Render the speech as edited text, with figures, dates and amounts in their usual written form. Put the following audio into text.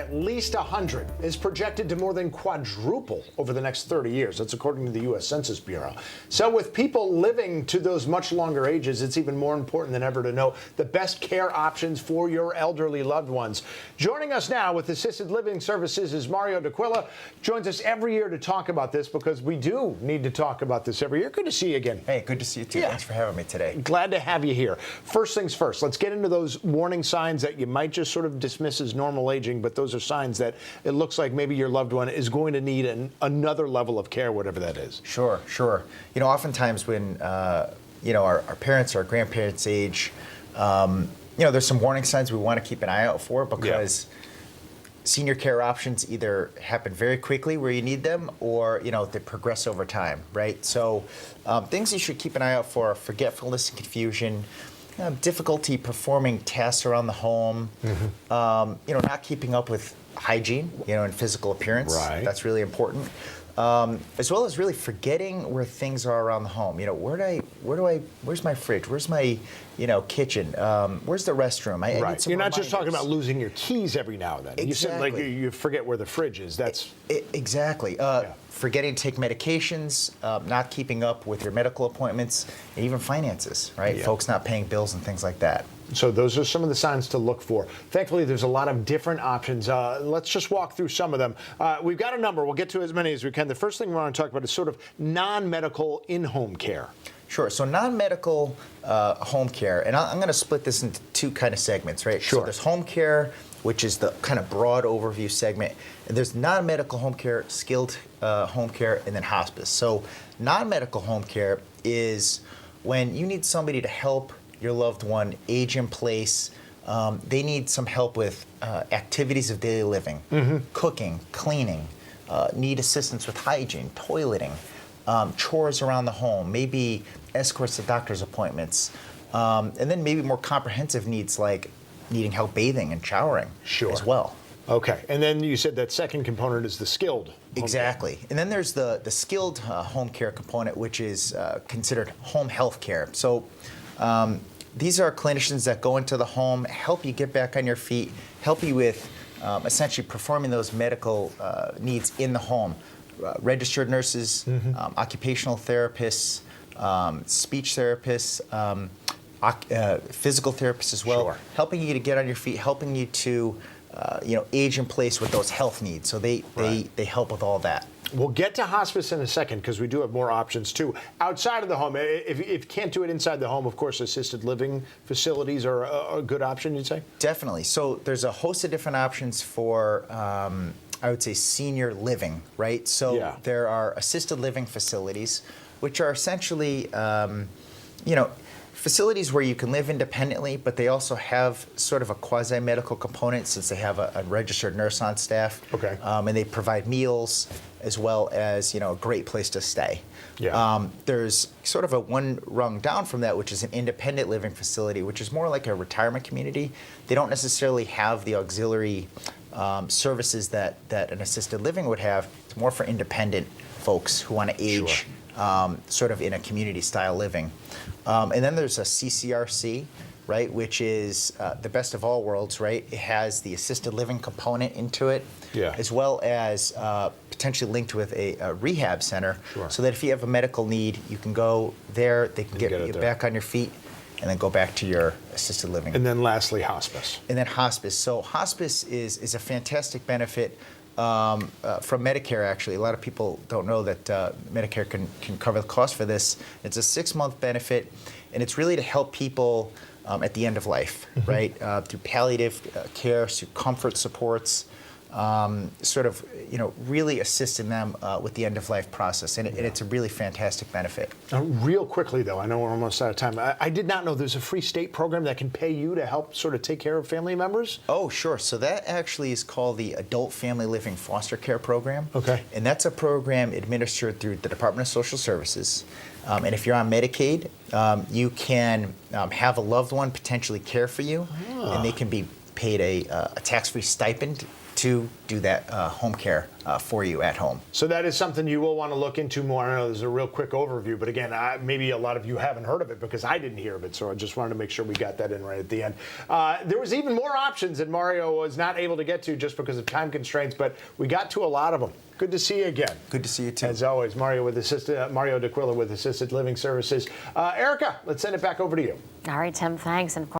At least 100 is projected to more than quadruple over the next 30 years. That's according to the U.S. Census Bureau. So with people living to those much longer ages, it's even more important than ever to know the best care options for your elderly loved ones. Joining us now with Assisted Living Services is Mario D'Aquila. Joins us every year to talk about this because we do need to talk about this every year. Good to see you again. Hey, good to see you too. Yeah. Thanks for having me today. Glad to have you here. First things first, let's get into those warning signs that you might just sort of dismiss as normal aging, but those are signs that it looks like maybe your loved one is going to need another level of care, whatever that is. Sure. You know, oftentimes when, our parents or grandparents age, there's some warning signs we want to keep an eye out for because senior care options either happen very quickly where you need them or, they progress over time, right? So things you should keep an eye out for are forgetfulness and confusion, difficulty performing tasks around the home, not keeping up with hygiene, and physical appearance. Right. That's really important. As well as really forgetting where things are around the home. Where's my fridge? Where's my, kitchen? Where's the restroom? I need some You're not reminders. just talking about losing your keys every now and then. Exactly. You said like you forget where the fridge is. That's exactly. Forgetting to take medications, not keeping up with your medical appointments, and even finances, right? Yeah. Folks not paying bills and things like that. So those are some of the signs to look for. Thankfully, there's a lot of different options. Let's just walk through some of them. We've got a number. We'll get to as many as we can. The first thing we want to talk about is sort of non-medical in-home care. Sure. So non-medical home care, and I'm going to split this into two kind of segments, right? Sure. So there's home care, which is the kind of broad overview segment, and there's non-medical home care, skilled home care, and then hospice. So non-medical home care is when you need somebody to help your loved one age in place. They need some help with activities of daily living, cooking, cleaning, need assistance with hygiene, toileting, chores around the home, maybe escorts to doctor's appointments, and then maybe more comprehensive needs like needing help bathing and showering as well. Okay, and then you said that second component is the skilled home Exactly. And then there's the skilled home care component, which is considered home health care. So these are clinicians that go into the home, help you get back on your feet, help you with essentially performing those medical needs in the home. Registered nurses, occupational therapists, speech therapists, physical therapists as well, helping you to get on your feet, helping you to age in place with those health needs. So they help with all that. We'll get to hospice in a second because we do have more options too. Outside of the home, if you can't do it inside the home, of course, assisted living facilities are a good option, you'd say? Definitely. So there's a host of different options for, I would say, senior living, right? So there are assisted living facilities, which are essentially, facilities where you can live independently, but they also have sort of a quasi-medical component since they have a registered nurse on staff. Okay. And they provide meals as well as, a great place to stay. Yeah. There's sort of a one rung down from that, which is an independent living facility, which is more like a retirement community. They don't necessarily have the auxiliary services that an assisted living would have. It's more for independent folks who want to age sort of in a community-style living. And then there's a CCRC, right, which is the best of all worlds, right? It has the assisted living component into it, as well as potentially linked with a rehab center, so that if you have a medical need, you can go there, they can get you back on your feet, and then go back to your assisted living. And then lastly, hospice. And then hospice. So hospice is a fantastic benefit from Medicare, actually. A lot of people don't know that Medicare can cover the cost for this. It's a 6-month benefit, and it's really to help people at the end of life, right? Through palliative care, through comfort supports, sort of, really assisting them with the end-of-life process. And it's a really fantastic benefit. Real quickly, though, I know we're almost out of time. I did not know there's a free state program that can pay you to help sort of take care of family members? Oh, sure. So that actually is called the Adult Family Living Foster Care Program. Okay. And that's a program administered through the Department of Social Services. And if you're on Medicaid, you can have a loved one potentially care for you, and they can be paid a tax-free stipend to do that home care for you at home. So that is something you will want to look into more. I know there's a real quick overview, but again, maybe a lot of you haven't heard of it because I didn't hear of it, so I just wanted to make sure we got that in right at the end. There was even more options that Mario was not able to get to just because of time constraints, but we got to a lot of them. Good to see you again. Good to see you too. As always, Mario D'Aquila with Assisted Living Services. Erica, let's send it back over to you. All right, Tim, thanks. And